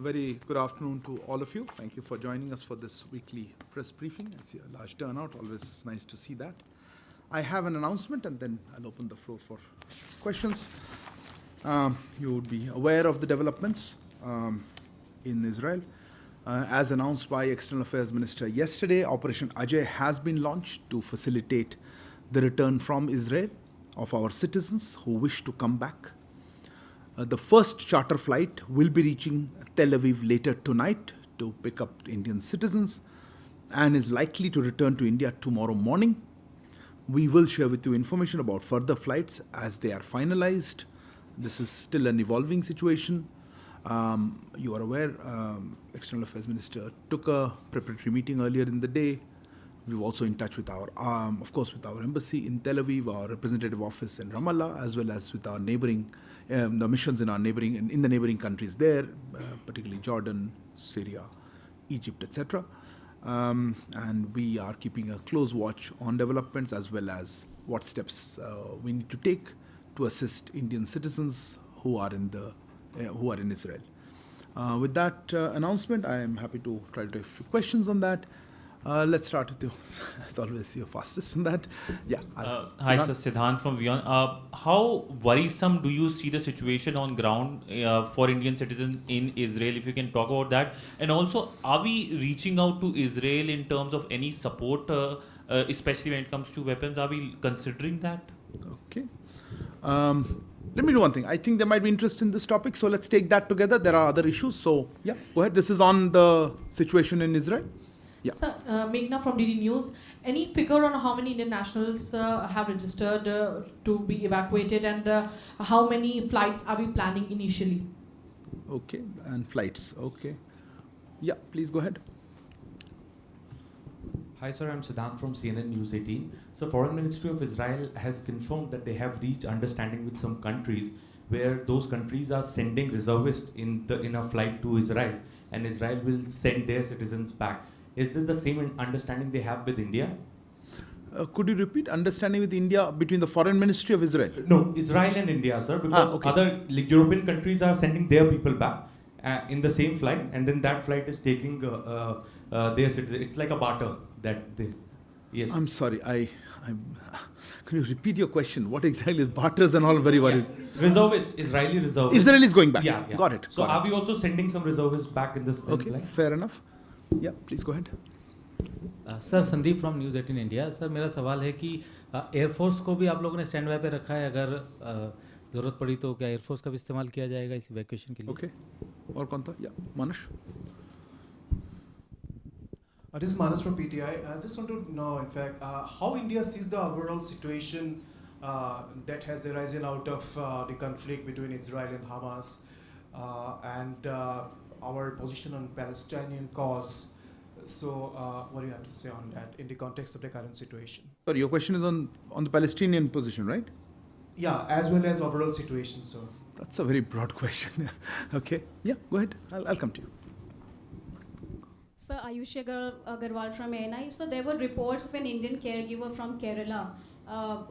very good afternoon to all of you. Thank you for joining us for this weekly press briefing. I see a large turnout, always nice to see that. I have an announcement and then I'll open the floor for questions. You would be aware of the developments in Israel. As announced by External Affairs Minister yesterday, Operation Ajay has been launched to facilitate the return from Israel of our citizens who wish to come back. The first charter flight will be reaching Tel Aviv later tonight to pick up Indian citizens and is likely to return to India tomorrow morning. We will share with you information about further flights as they are finalized. This is still an evolving situation. You are aware, External Affairs Minister took a preparatory meeting earlier in the day. We were also in touch with our, of course, with our embassy in Tel Aviv, our representative office in Ramallah, as well as with our neighboring, the missions in our neighboring, in the neighboring countries there, particularly Jordan, Syria, Egypt, etc. And we are keeping a close watch on developments as well as what steps we need to take to assist Indian citizens who are in Israel. With that announcement, I am happy to try to take a few questions on that. Let's start with you. As always, you're fastest in that. Yeah. Hi, sir. Siddhant from Vion. How worrisome do you see the situation on ground for Indian citizens in Israel? If you can talk about that. And also, are we reaching out to Israel in terms of any support, especially when it comes to weapons? Are we considering that? Okay. Let me do one thing. I think there might be interest in this topic, so let's take that together. There are other issues. So, yeah, go ahead. This is on the situation in Israel. Yeah. Sir, Meghna from DD News. Any figure on how many Indian nationals have registered to be evacuated and how many flights are we planning initially? Okay, and flights. Okay. Yeah, please go ahead. Hi sir, I'm Siddhant from CNN News 18. So Foreign Ministry of Israel has confirmed that they have reached understanding with some countries where those countries are sending reservists in a flight to Israel and Israel will send their citizens back. Is this the same understanding they have with India? Could you repeat understanding with India between the Foreign Ministry of Israel? No, Israel and India, sir, because other European countries are sending their people back in the same flight, and then that flight is taking their citizens. It's like a barter that they. Yes. I'm sorry. Can you repeat your question? What exactly is barters and all? Very worried. Reservist, Israeli reservist. Israel is going back. Yeah. Got it. So are we also sending some reservists back in this flight? Fair enough. Yeah, please go ahead. Sir Sandeep from news 18 India. Sir मेरा सवाल है कि air force को भी आप लोगों ने stand by पे रखा है, अगर ज़रूरत पड़ी तो क्या एयरफोर्स का भी इस्तेमाल किया जाएगा इस इवैक्यूएशन के लिए? ओके. और कौन था? या मानस. This is Manas from PTI. I just want to know, in fact, how India sees the overall situation that has arisen out of the conflict between Israel and Hamas and our position on Palestinian cause. So, what do you have to say on that in the context of the current situation? Sorry, your question is on the Palestinian position, right? Yeah, as well as overall situation, so. That's a very broad question. Okay. Yeah, go ahead. I'll come to you. Sir, Ayush Agarwal from MEA. So there were reports of an Indian caregiver from Kerala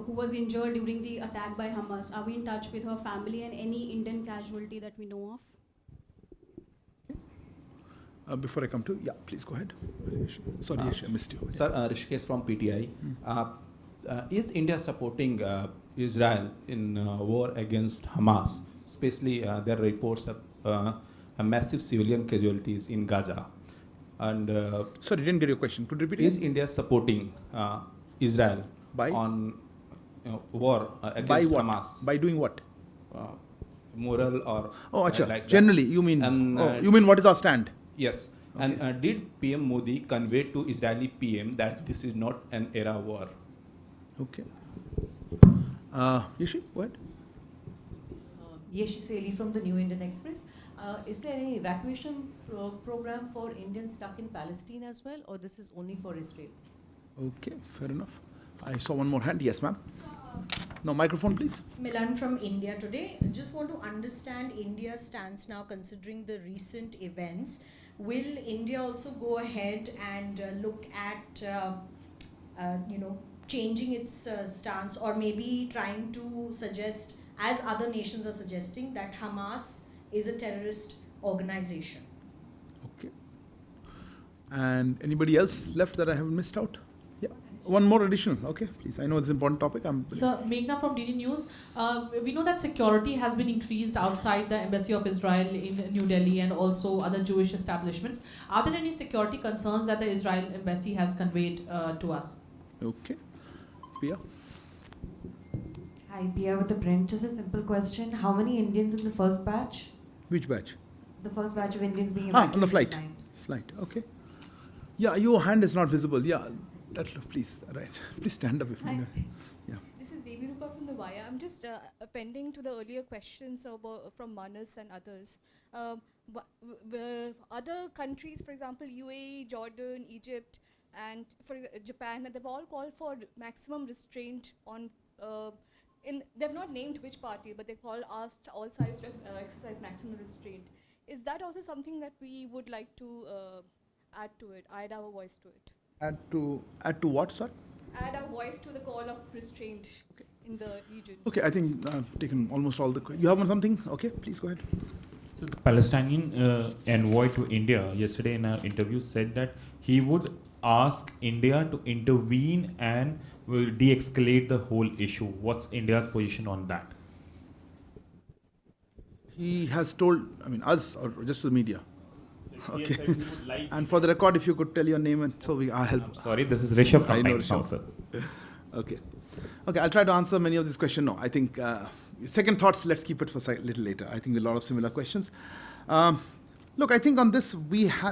who was injured during the attack by Hamas. Are we in touch with her family and any Indian casualty that we know of? Before I come to, yeah, please go ahead. Sorry, I missed you. Sir, Rishikesh from PTI. Is India supporting Israel in war against Hamas? Especially there are reports of massive civilian casualties in Gaza. And sorry, didn't get your question. Could you repeat? Is India supporting Israel on war against Hamas? By doing what? Moral or like generally, you mean? You mean what is our stand? Yes. Okay. And did PM Modi convey to Israeli PM that this is not an era war? Okay. Yeshi, go ahead. Yeshi Seli from the New Indian Express. Is there any evacuation program for Indians stuck in Palestine as well, or this is only for Israel? Okay, fair enough. I saw one more hand. Yes, ma'am. No, microphone, please. Milan from India Today. Just want to understand India's stance now, considering the recent events. Will India also go ahead and look at, changing its stance, or maybe trying to suggest, as other nations are suggesting, that Hamas is a terrorist organization? Okay. And anybody else left that I haven't missed out? Yeah. One more additional. Okay, please. I know it's an important topic. So, Meghna from DD News. We know that security has been increased outside the Embassy of Israel in New Delhi and also other Jewish establishments. Are there any security concerns that the Israel Embassy has conveyed to us? Okay. Pia? Hi, Pia with the print. Just a simple question. How many Indians in the first batch? Which batch? The first batch of Indians being evacuated. On the flight. Flight, okay. Yeah, your hand is not visible. Yeah, please, right. Please stand up if you need. Yeah. This is Devi Rupa from the Wire. I'm just appending to the earlier questions from Manas and others. Other countries, for example, UAE, Jordan, Egypt, and for Japan, they've all called for maximum restraint on. They've not named which party, but they asked all sides to exercise maximum restraint. Is that also something that we would like to add to it, add our voice to it? Add to what, sir? Add our voice to the call of restraint in the region. Okay, I think I've taken almost all the. You have something? Okay, please go ahead. So the Palestinian envoy to India yesterday in an interview said that he would ask India to intervene and de-escalate the whole issue. What's India's position on that? He has told, us or just the media? Okay. And for the record, if you could tell your name, and so I'll help. I'm sorry, this is Rishabh from Times Now, sir. Okay. Okay, I'll try to answer many of these questions. No, I think second thoughts, let's keep it for a little later. I think a lot of similar questions. Look, I think on this,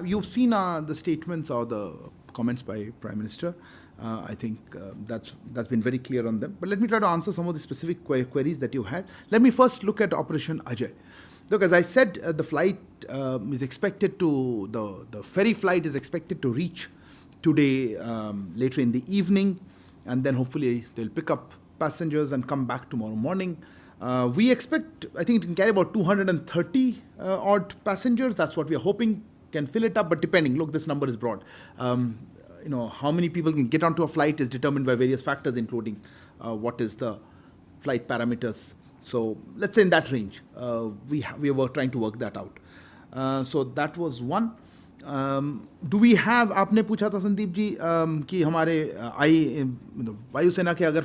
you've seen the statements or the comments by Prime Minister. I think that's been very clear on them. But let me try to answer some of the specific queries that you had. Let me first look at Operation Ajay. Look, as I said, the flight is expected to, the ferry flight is expected to reach today later in the evening, and then hopefully they'll pick up passengers and come back tomorrow morning. We expect, I think it can carry about 230 odd passengers. That's what we are hoping can fill it up, but depending, look, this number is broad. How many people can get onto a flight is determined by various factors, including what is the flight parameters. So let's say in that range, we were trying to work that out. So that was one. Do we have, आपने पूछा था संदीप जी कि हमारे वायुसेना के अगर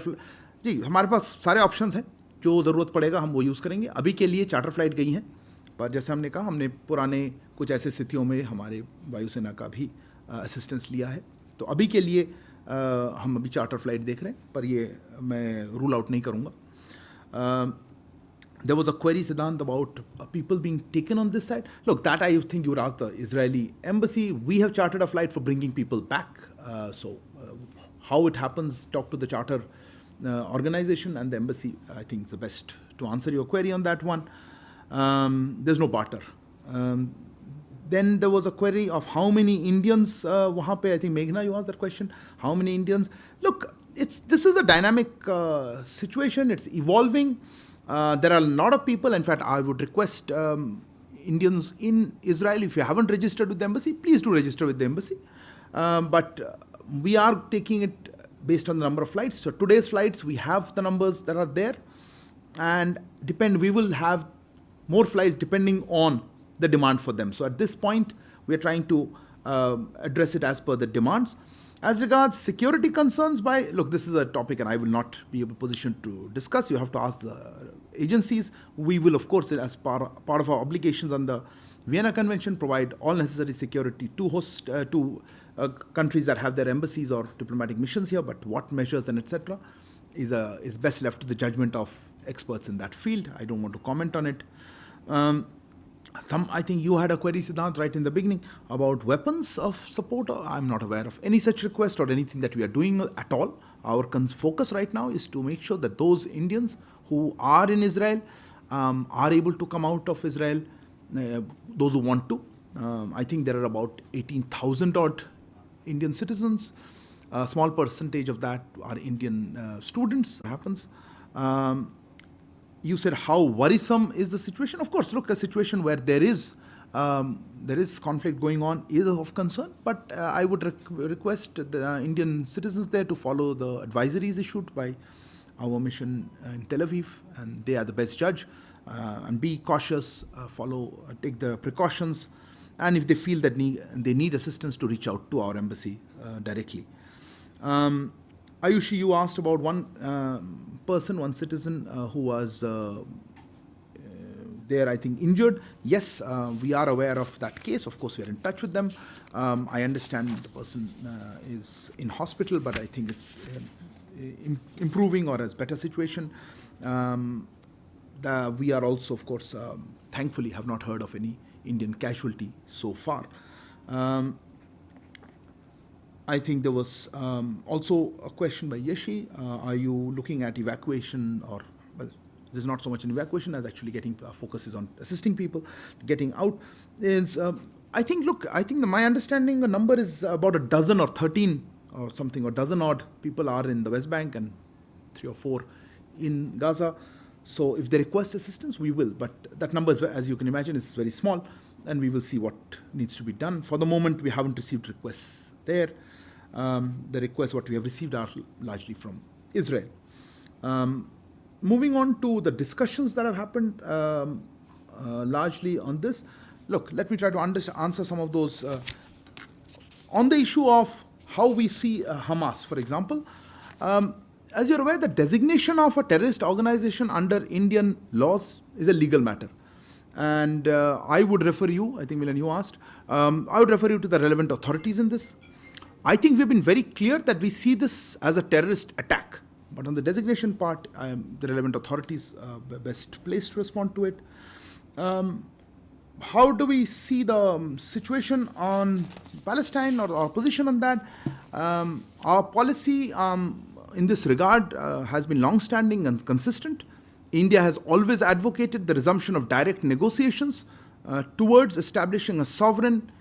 जी हमारे पास सारे ऑप्शंस हैं, जो ज़रूरत पड़ेगा हम वो यूज़ करेंगे. अभी के लिए चार्टर फ्लाइट गई हैं, पर जैसे हमने कहा, हमने पुराने कुछ ऐसे स्थितियों में हमारे वायुसेना का भी असिस्टेंस लिया है. तो अभी के लिए हम अभी चार्टर फ्लाइट देख रहे हैं, पर ये मैं रूल आउट नहीं करूँगा. There was a query, Siddhant, about people being taken on this side. Look, that I think you would ask the Israeli embassy. We have chartered a flight for bringing people back. So how it happens, talk to the charter organization and the embassy. I think the best to answer your query on that one. There's no barter. Then there was a query of how many Indians wahan pe. I think Meghna, you asked that question. How many Indians? Look, this is a dynamic situation. It's evolving. There are a lot of people. In fact, I would request Indians in Israel, if you haven't registered with the embassy, please do register with the embassy. But we are taking it based on the number of flights. So today's flights, we have the numbers that are there, and we will have more flights depending on the demand for them. So at this point, we are trying to address it as per the demands. As regards security concerns, look, this is a topic and I will not be in a position to discuss. You have to ask the agencies. We will, of course, as part of our obligations on the Vienna Convention, provide all necessary security to host countries that have their embassies or diplomatic missions here. But what measures and etc. is best left to the judgment of experts in that field. I don't want to comment on it. I think you had a query, Siddhant, right in the beginning about weapons of support. I'm not aware of any such request or anything that we are doing at all. Our focus right now is to make sure that those Indians who are in Israel are able to come out of Israel, those who want to. I think there are about 18,000 odd Indian citizens. A small percentage of that are Indian students. Happens. You said how worrisome is the situation? Of course, look, a situation where there is conflict going on is of concern, but I would request the Indian citizens there to follow the advisories issued by our mission in Tel Aviv, and they are the best judge, and be cautious, take the precautions and if they feel that they need assistance, to reach out to our embassy directly. Ayushi, you asked about one citizen who was there, I think, injured. Yes, we are aware of that case. Of course, we are in touch with them. I understand the person is in hospital, but I think it's improving or has better situation. We are also, of course, thankfully have not heard of any Indian casualty so far. I think there was also a question by Yeshi. Are you looking at evacuation, or, well, there's not so much an evacuation as actually getting focuses on assisting people getting out. I think my understanding, the number is about a dozen or 13 or something, or dozen odd people are in the West Bank and 3 or 4 in Gaza. So if they request assistance, we will. But that number, is, as you can imagine, is very small, and we will see what needs to be done. For the moment, we haven't received requests there. The requests what we have received are largely from Israel. Moving on to the discussions that have happened largely on this. Look, let me try to answer some of those. On the issue of how we see Hamas, for example, as you're aware, the designation of a terrorist organization under Indian laws is a legal matter. And I would refer you, I think Milan, you asked, I would refer you to the relevant authorities in this. I think we've been very clear that we see this as a terrorist attack. But on the designation part, the relevant authorities are best placed to respond to it. How do we see the situation on Palestine, or our position on that? Our policy in this regard has been long-standing and consistent. India has always advocated the resumption of direct negotiations towards establishing a sovereign,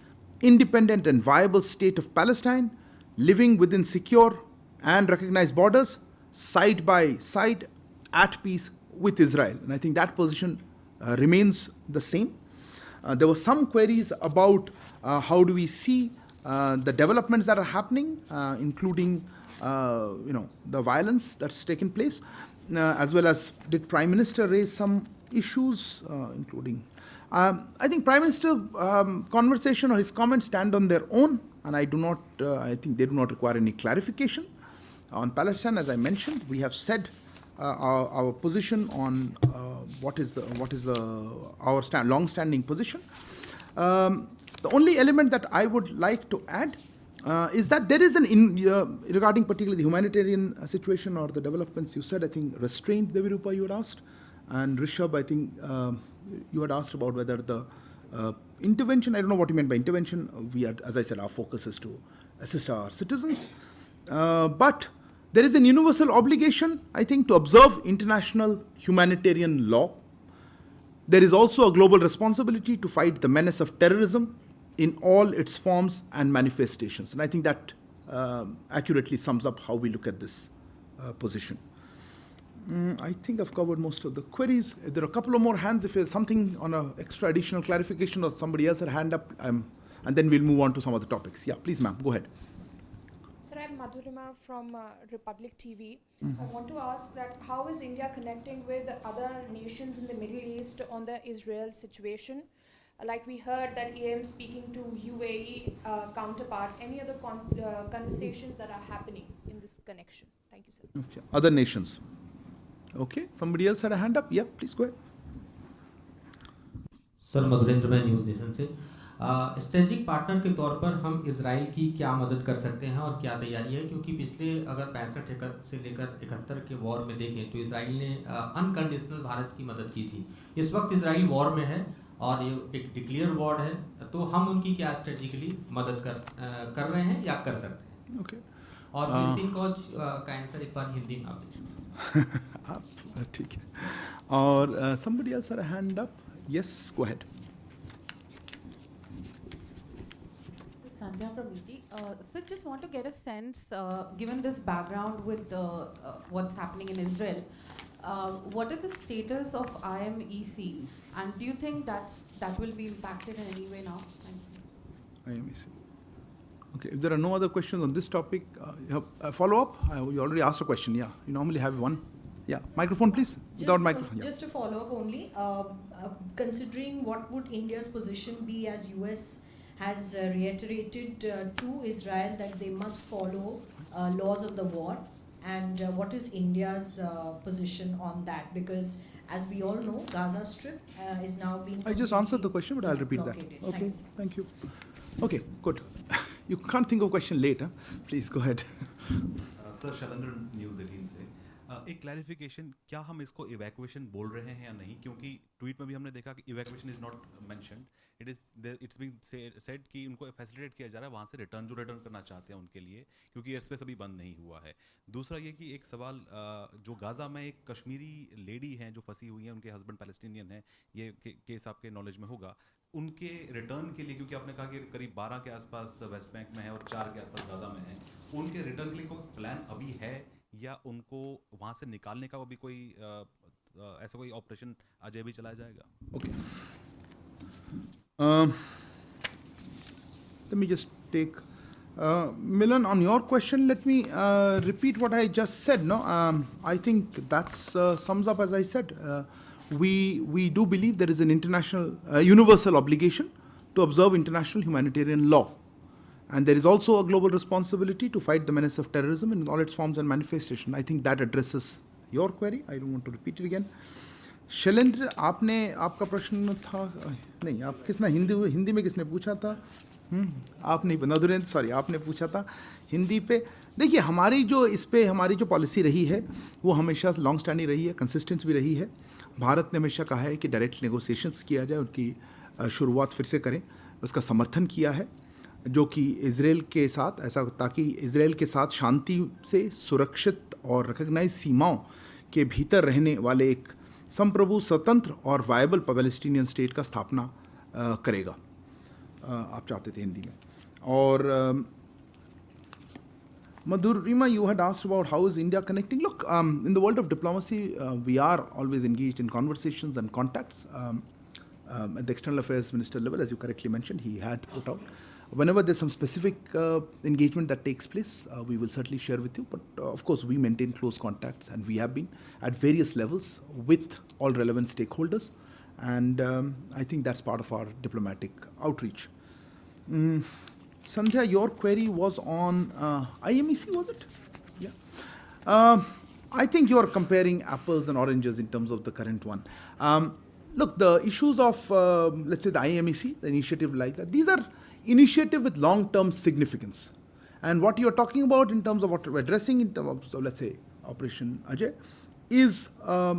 independent and viable state of Palestine, living within secure and recognized borders, side by side, at peace with Israel. And I think that position remains the same. There were some queries about how do we see the developments that are happening, including the violence that's taken place, as well as did Prime Minister raise some issues, including I think Prime Minister conversation or his comments stand on their own, and I think they do not require any clarification. On Palestine, as I mentioned, we have said our position on what is our long-standing position. The only element that I would like to add is that there is regarding particularly the humanitarian situation or the developments you said, I think restraint, Devirupa, you had asked, and Rishabh, I think you had asked about whether the intervention, I don't know what you meant by intervention. As I said, our focus is to assist our citizens. But there is an universal obligation, I think, to observe international humanitarian law. There is also a global responsibility to fight the menace of terrorism in all its forms and manifestations. And I think that accurately sums up how we look at this position. I think I've covered most of the queries. There are a couple of more hands. If there's something on an extra additional clarification or somebody else had a hand up, and then we'll move on to some other topics. Yeah, please, ma'am, go ahead. Sir, I'm Madhurima from Republic TV. I want to ask that how is India connecting with other nations in the Middle East on the Israel situation? Like we heard that EM speaking to UAE counterpart. Any other conversations that are happening in this connection? Thank you, sir. Okay. Other nations. Okay. Somebody else had a hand up? Yeah, please go ahead. Sir Madhurendra मैं news Nation से strategic partner के तौर पर हम Israel की क्या मदद कर सकते हैं और क्या तैयारी है, क्योंकि पिछले अगर 65 से लेकर 71 के वॉर में देखें तो इजराइल ने अनकंडीशनल भारत की मदद की थी. इस वक्त इजराइल वॉर में है और ये एक डिक्लेयर वॉर है, तो हम उनकी क्या स्ट्रेटेजिकली मदद कर रहे हैं या कर सकते हैं? Okay. और विजिटिंग कोच का आंसर एक बार हिंदी में आप दीजिए. ठीक है. और somebody else had a hand up. Yes, go ahead. Sandhya from ET. So just want to get a sense, given this background with what's happening in Israel, what is the status of IMEC, and do you think that will be impacted in any way now? Thank you. IMEC. Okay, if there are no other questions on this topic, you have a follow-up? You already asked a question, yeah. You normally have one. Yeah, microphone please. Without microphone. Just a follow-up only. Considering what would India's position be as US has reiterated to Israel that they must follow laws of the war. And what is India's position on that? Because as we all know, Gaza Strip is now being... I just answered the question, but I'll repeat blockaded. that. Okay, Thanks. thank you. Okay, good. You can't think of a question later. Please go ahead. Sir Shailendra news 18 से एक clarification, क्या हम इसको evacuation बोल रहे हैं या नहीं, क्योंकि ट्वीट में भी हमने देखा कि evacuation is not mentioned, it's being said कि उनको फैसिलिटेट किया जा रहा है वहाँ से रिटर्न करना चाहते हैं उनके लिए, क्योंकि एयर स्पेस अभी बंद नहीं हुआ है। दूसरा ये कि एक सवाल, जो गाज़ा में एक कश्मीरी लेडी हैं जो फंसी हुई हैं, उनके हस्बैंड पैलेस्टीनियन हैं, ये केस आपके नॉलेज में होगा, उनके रिटर्न के लिए, क्योंकि आपने कहा कि करीब 12 के आसपास वेस्ट बैंक में है और 4 के आसपास गाज़ा में है, उनके रिटर्न के लिए कोई प्लान अभी है या उनको वहाँ से निकालने का अभी कोई ऐसा कोई ऑपरेशन आज भी चलाया जाएगा? Okay. Let me just take Milan, on your question, let me repeat what I just said. No, I think that's sums up as I said. We do believe there is an international, universal obligation to observe international humanitarian law. And there is also a global responsibility to fight the menace of terrorism in all its forms and manifestation. I think that addresses your query. I don't want to repeat it again. Shailendra, आपका प्रश्न था नहीं, आप किसने हिंदी में किसने पूछा था? आप नहीं, नदुरेंद्र, सॉरी, आपने पूछा था हिंदी पे। देखिए, हमारी जो इस पे हमारी जो पॉलिसी रही है वो हमेशा लॉन्ग स्टैंडिंग रही है, कंसिस्टेंट भी रही है। भारत ने हमेशा कहा है कि डायरेक्ट नेगोशिएशंस किया जाए, उनकी शुरुआत फिर से करें, उसका समर्थन किया है, जो कि इजराइल के साथ ऐसा, ताकि इजराइल के साथ शांति से सुरक्षित और रिकग्नाइज सीमाओं के भीतर रहने वाले एक संप्रभु, स्वतंत्र और वायबल पैलेस्टीनियन स्टेट का स्थापना करेगा। आप चाहते थे हिंदी में। और Madhurima, you had asked about how is India connecting. Look, in the world of diplomacy, we are always engaged in conversations and contacts. At the External Affairs Minister level, as you correctly mentioned, he had put out. Whenever there's some specific engagement that takes place, we will certainly share with you. But of course, we maintain close contacts, and we have been at various levels with all relevant stakeholders. And I think that's part of our diplomatic outreach. Sandhya, your query was on IMEC, was it? Yeah. I think you are comparing apples and oranges in terms of the current one. Look, the issues of, let's say, the IMEC, the initiative like that, these are initiatives with long-term significance. And what you're talking about in terms of what we're addressing in terms of, so let's say, Operation Ajay, is a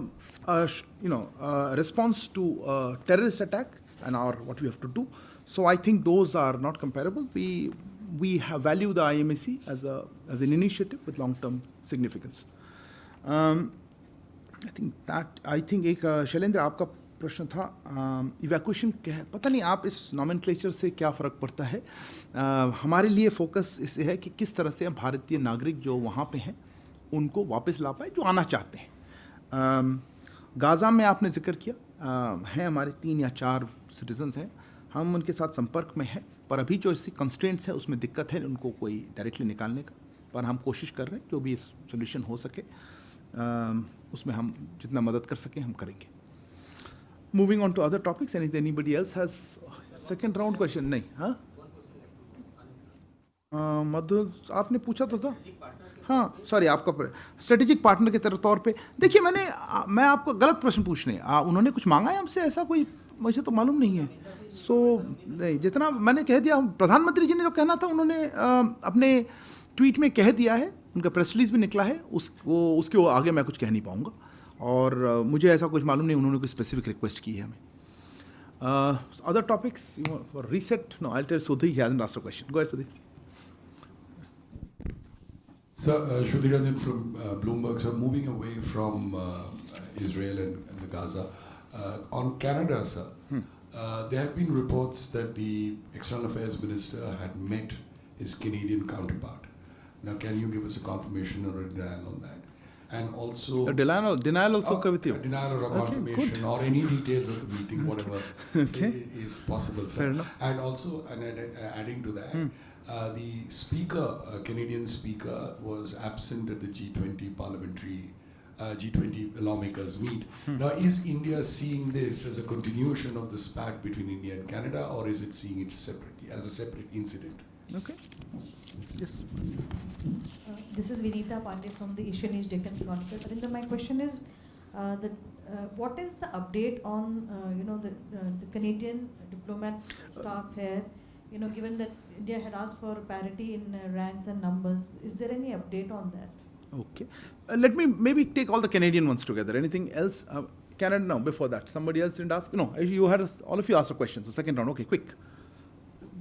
response to a terrorist attack and what we have to do. So I think those are not comparable. We value the IMEC as an initiative with long-term significance. I think एक शैलेंद्र, आपका प्रश्न था evacuation क्या है, पता नहीं आप इस नॉमेनक्लेचर से क्या फ़र्क पड़ता है। हमारे लिए फोकस इससे है कि किस तरह से भारतीय नागरिक जो वहाँ पे हैं उनको वापस ला पाए, जो आना चाहते हैं। गाज़ा में आपने जिक्र किया, हैं हमारे 3 या 4 सिटीजन्स हैं, हम उनके साथ संपर्क में हैं, पर अभी जो इसकी कंस्ट्रेंट्स है उसमें दिक्कत है उनको कोई डायरेक्टली निकालने का, पर हम कोशिश कर रहे हैं जो भी सोल्यूशन हो सके उसमें हम जितना मदद कर सकें हम करेंगे। Moving on to other topics, anybody else has second round question? नहीं, हाँ मधु आपने पूछा तो था, हाँ सॉरी, आपका स्ट्रेटेजिक पार्टनर के तौर पे। देखिए, मैं आपको गलत प्रश्न पूछने, उन्होंने कुछ मांगा है हमसे, ऐसा कोई मुझे तो मालूम नहीं है। नहीं, जितना मैंने कह दिया, प्रधानमंत्री जी ने जो कहना था उन्होंने अपने ट्वीट में कह दिया है, उनका प्रेस रिलीज भी निकला है, उसके आगे मैं कुछ कह नहीं पाऊँगा, और मुझे ऐसा कुछ मालूम नहीं उन्होंने कोई स्पेसिफिक रिक्वेस्ट की है हमें। Other topics reset? No, I tell Sudhi, he hasn't asked a question. Go ahead, Sudhi. Sir, Sudhi Ranjan from Bloomberg. Sir, moving away from Israel and the Gaza, on Canada, sir, there have been reports that the External Affairs Minister had met his Canadian counterpart. Now, can you give us a confirmation or a denial on that? And also... Denial also okay with you? Denial or a confirmation or any details of the meeting, whatever is possible, sir. Fair enough. And also, adding to that, the speaker, Canadian speaker, was absent at the G20 parliamentary G20 lawmakers meet. Now, is India seeing this as a continuation of the spat between India and Canada, or is it seeing it separately? separately, as a separate incident. Okay. Yes. This is Vinita Pandey from the Asian East Deccan Chronicle. Arinder, my question is what is the update on the Canadian diplomat staff here? Given that India had asked for parity in ranks and numbers, is there any update on that? Okay. Let me maybe take all the Canadian ones together. Anything else? Canada, no, before that. Somebody else didn't ask? No, you had, all of you asked a question. So second round, okay, quick.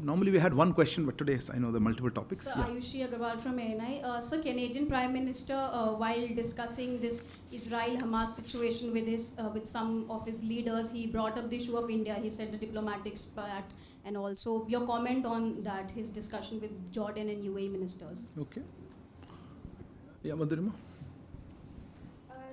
Normally we had one question, but today I know there are multiple topics. So Ayushi Agarwal from MEA. So Canadian Prime Minister, while discussing this Israel-Hamas situation with some of his leaders, he brought up the issue of India. He said the diplomatic pact, and also your comment on that, his discussion with Jordan and UAE ministers. Okay. Yeah, Madhurima.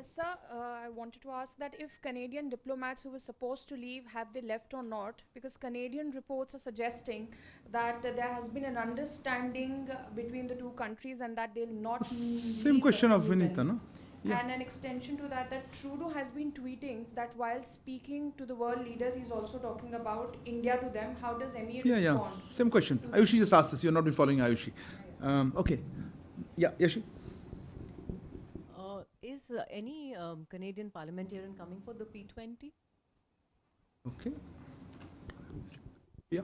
Sir, I wanted to ask that if Canadian diplomats who were supposed to leave, have they left or not? Because Canadian reports are suggesting that there has been an understanding between the two countries and that they'll not Same question of Vinita, no? Yeah. And an extension to that, that Trudeau has been tweeting that while speaking to the world leaders, he's also talking about India to them. How does MEA respond? Yeah. Same question. Ayushi just asked this. You've not been following Ayushi. Okay. Yeah, Yashi. Is any Canadian parliamentarian coming for the P20? Okay. Yeah.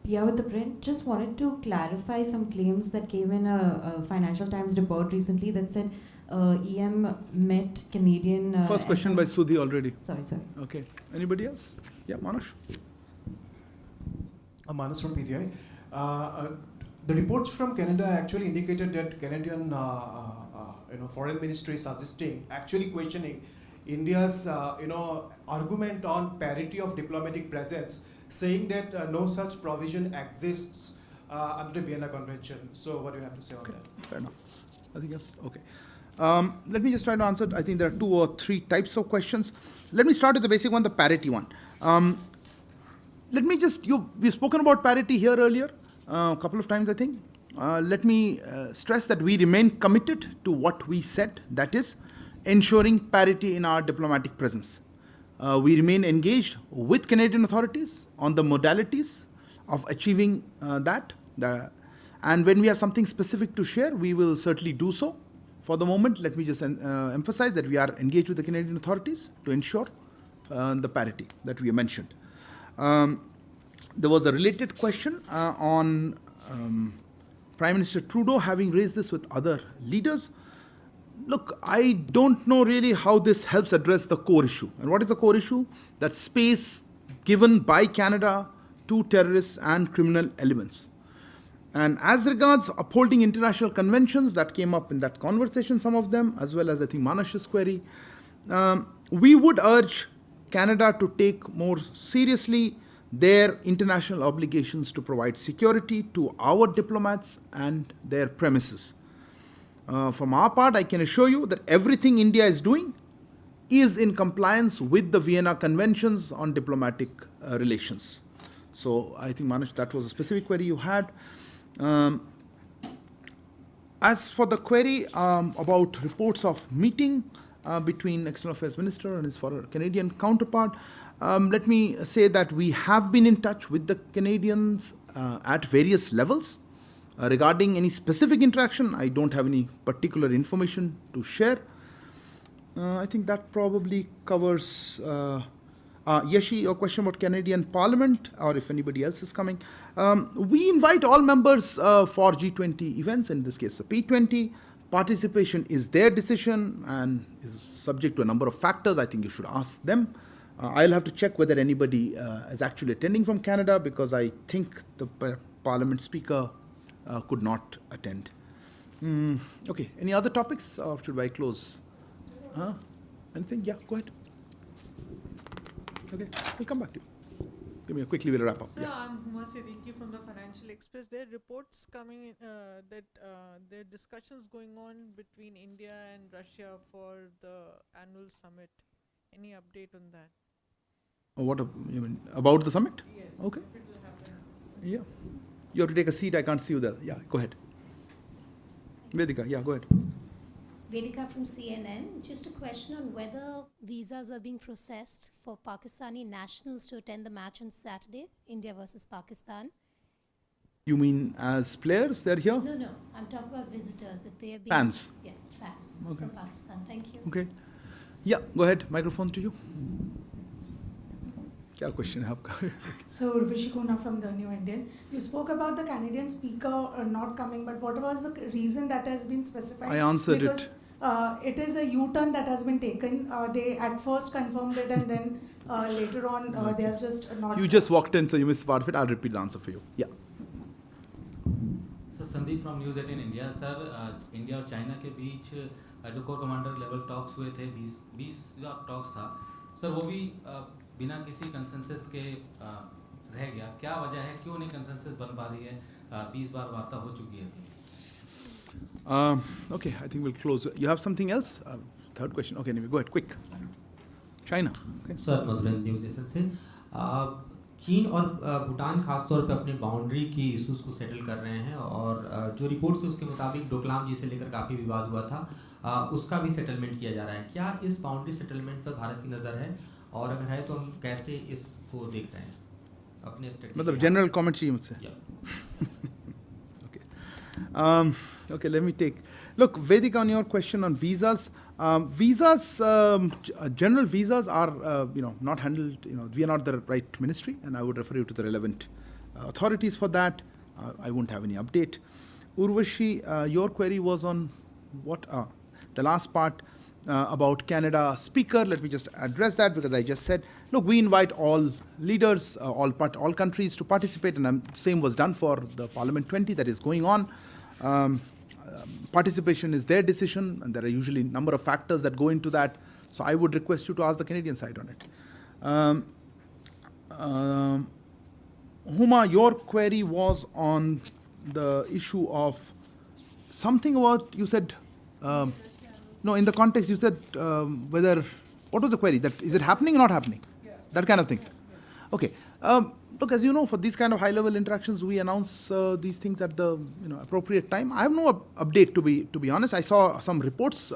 Yeah, with the print, just wanted to clarify some claims that came in a Financial Times report recently that said EM met Canadian... First question by Sudhi already. Sorry. Okay. Anybody else? Yeah, Manush. Manas from PTI. The reports from Canada actually indicated that Canadian foreign ministry is actually questioning India's argument on parity of diplomatic presence, saying that no such provision exists under the Vienna Convention. So what do you have to say on that? Fair enough. Nothing else? Okay. Let me just try to answer. I think there are 2 or 3 types of questions. Let me start with the basic one, the parity one. Let me just, we've spoken about parity here earlier, a couple of times I think. Let me stress that we remain committed to what we said, that is, ensuring parity in our diplomatic presence. We remain engaged with Canadian authorities on the modalities of achieving that. And when we have something specific to share, we will certainly do so. For the moment, let me just emphasize that we are engaged with the Canadian authorities to ensure the parity that we mentioned. There was a related question on Prime Minister Trudeau having raised this with other leaders. Look, I don't know really how this helps address the core issue. And what is the core issue? That space given by Canada to terrorists and criminal elements. And as regards upholding international conventions, that came up in that conversation, some of them, as well as I think Manash's query, we would urge Canada to take more seriously their international obligations to provide security to our diplomats and their premises. From our part, I can assure you that everything India is doing is in compliance with the Vienna Conventions on diplomatic relations. So I think, Manish, that was a specific query you had. As for the query about reports of meeting between External Affairs Minister and his foreign Canadian counterpart, let me say that we have been in touch with the Canadians at various levels. Regarding any specific interaction, I don't have any particular information to share. I think that probably covers Yashi, your question about Canadian Parliament, or if anybody else is coming. We invite all members for G20 events, in this case the P20. Participation is their decision and is subject to a number of factors. I think you should ask them. I'll have to check whether anybody is actually attending from Canada, because I think the Parliament Speaker could not attend. Okay, any other topics, or should I close? Anything? Yeah, go ahead. Okay, we'll come back to you. Give me a quickly, we'll wrap up. Sir, I'm Huma Siddiqui from the Financial Express. There are reports coming in, that there are discussions going on between India and Russia for the annual summit. Any update on that? What you mean, about the summit? Yes. Okay. If it will happen. Yeah. You have to take a seat. I can't see you there. Yeah, go ahead. Vedika, yeah, go ahead. Vedika from CNN. Just a question on whether visas are being processed for Pakistani nationals to attend the match on Saturday, India versus Pakistan. You mean as players? They're here? No, no. I'm talking about visitors. If they have been... Fans. Yeah, fans Okay. from Pakistan. Thank you. Okay. Yeah, go ahead. Microphone to you. क्या question है आपका? So, Urvashi Kona from the New Indian. You spoke about the Canadian speaker not coming, but what was the reason that has been specified? I answered because, it is a U-turn that has been taken. They at first confirmed it, and then later on they have just not. You just walked in, so you missed part of it. I'll repeat the answer for you. Yeah. Sir Sandeep from news 18 India sir India और China के बीच जो core commander level talks हुए थे 20 का talks था sir वो भी बिना किसी कंसेंसस के रह गया क्या वजह है क्यों नहीं कंसेंसस बन पा रही है 20 बार वार्ता हो चुकी है Okay, I think we'll close. You have something else? Third question. Okay, anyway, go ahead, quick. China. Okay. Sir Madhuran News Nation से चीन और भूटान खासतौर पे अपने बाउंड्री की इश्यूज को सेटल कर रहे हैं और जो रिपोर्ट्स है उसके मुताबिक डोकलाम जी से लेकर काफ़ी विवाद हुआ था उसका भी सेटलमेंट किया जा रहा है क्या इस बाउंड्री सेटलमेंट पर भारत की नज़र है और अगर है तो हम कैसे इसको देख रहे हैं अपने मतलब जनरल कमेंट चाहिए मुझसे Okay, let me take. Look, Vedika, on your question on visas, general visas are, not handled. We are not the right ministry, and I would refer you to the relevant authorities for that. I won't have any update. Urvashi, your query was on what? The last part about Canada speaker. Let me just address that because I just said, look, we invite all leaders, all countries to participate, and same was done for the Parliament 20 that is going on. Participation is their decision, and there are usually a number of factors that go into that. So I would request you to ask the Canadian side on it. Huma, your query was on the issue of something about, you said, no, in the context you said what was the query? That is it happening or not happening? Yeah. That kind of thing. Okay. Look, as you know, for these kind of high-level interactions, we announce these things at the appropriate time. I have no update to be honest. I saw some reports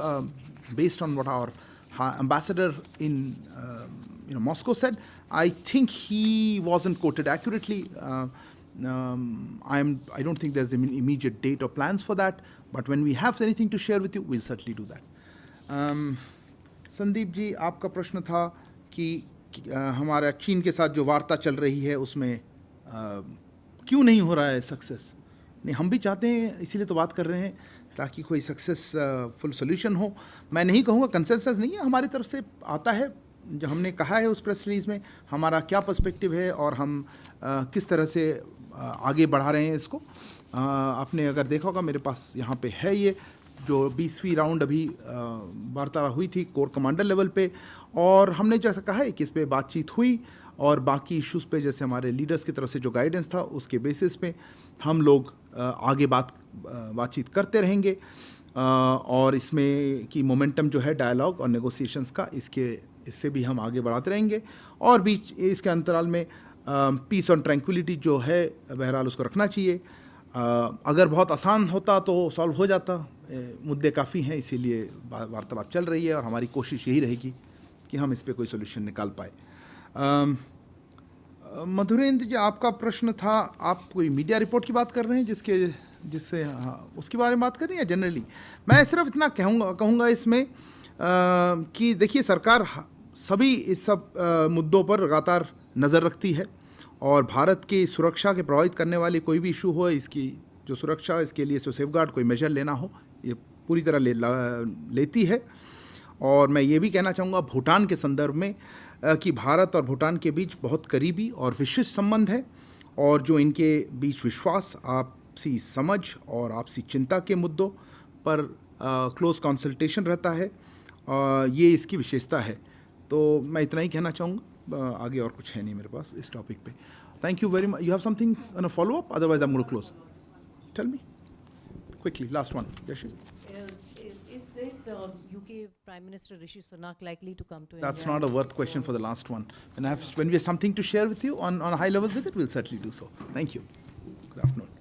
based on what our ambassador in Moscow said. I think he wasn't quoted accurately. I don't think there's an immediate date or plans for that. But when we have anything to share with you, we'll certainly do that. Sandeep ji, आपका प्रश्न था कि हमारा चीन के साथ जो वार्ता चल रही है उसमें क्यों नहीं हो रहा है सक्सेस? नहीं, हम भी चाहते हैं, इसीलिए तो बात कर रहे हैं ताकि कोई सक्सेसफुल सोल्यूशन हो. मैं नहीं कहूँगा कंसेंसस नहीं है, हमारी तरफ से आता है. जो हमने कहा है उस प्रेस रिलीज में हमारा क्या पर्सपेक्टिव है और हम किस तरह से आगे बढ़ा रहे हैं इसको. आपने अगर देखा होगा मेरे पास यहाँ पे है ये जो 20वीं राउंड अभी वार्ता हुई थी कोर कमांडर लेवल पे, और हमने जैसा कहा है कि इस पे बातचीत हुई और बाकी इश्यूज़ पे जैसे हमारे लीडर्स की तरफ से जो गाइडेंस था उसके बेसिस पे हम लोग आगे बातचीत करते रहेंगे. और इसमें की मोमेंटम जो है डायलॉग और नेगोशिएशंस का इससे भी हम आगे बढ़ाते रहेंगे. और बीच इसके अंतराल में पीस और ट्रैंक्विलिटी जो है बहरहाल उसको रखना चाहिए. अगर बहुत आसान होता तो सॉल्व हो जाता. मुद्दे काफ़ी हैं, इसीलिए वार्तालाप चल रही है और हमारी कोशिश यही रहेगी कि हम इस पे कोई सोल्यूशन निकाल पाए. मधुरेंद्र जी, आपका प्रश्न था, आप कोई मीडिया रिपोर्ट की बात कर रहे हैं जिससे उसके बारे में बात कर रही हैं जनरली? मैं सिर्फ इतना कहूँगा इसमें कि देखिए सरकार सभी इस सब मुद्दों पर लगातार नज़र रखती है और भारत की सुरक्षा के प्रभावित करने वाली कोई भी इशू हो, इसकी जो सुरक्षा इसके लिए सेफगार्ड कोई मेजर लेना हो, ये पूरी तरह लेती है. और मैं ये भी कहना चाहूँगा भूटान के संदर्भ में कि भारत और भूटान के बीच बहुत करीबी और विशिष्ट संबंध है और जो इनके बीच विश्वास, आपसी समझ और आपसी चिंता के मुद्दों पर क्लोज कंसल्टेशन रहता है, ये इसकी विशेषता है. तो मैं इतना ही कहना चाहूँगा, आगे और कुछ है नहीं मेरे पास इस टॉपिक पे. Thank you very much. You have something on a follow up? Otherwise I am going to close. Tell me quickly, last one. Is UK Prime Minister Rishi Sunak likely to come to India? That's not a worth question for the last one. When we have something to share with you on a high level visit, we'll certainly do so. Thank you. Good afternoon.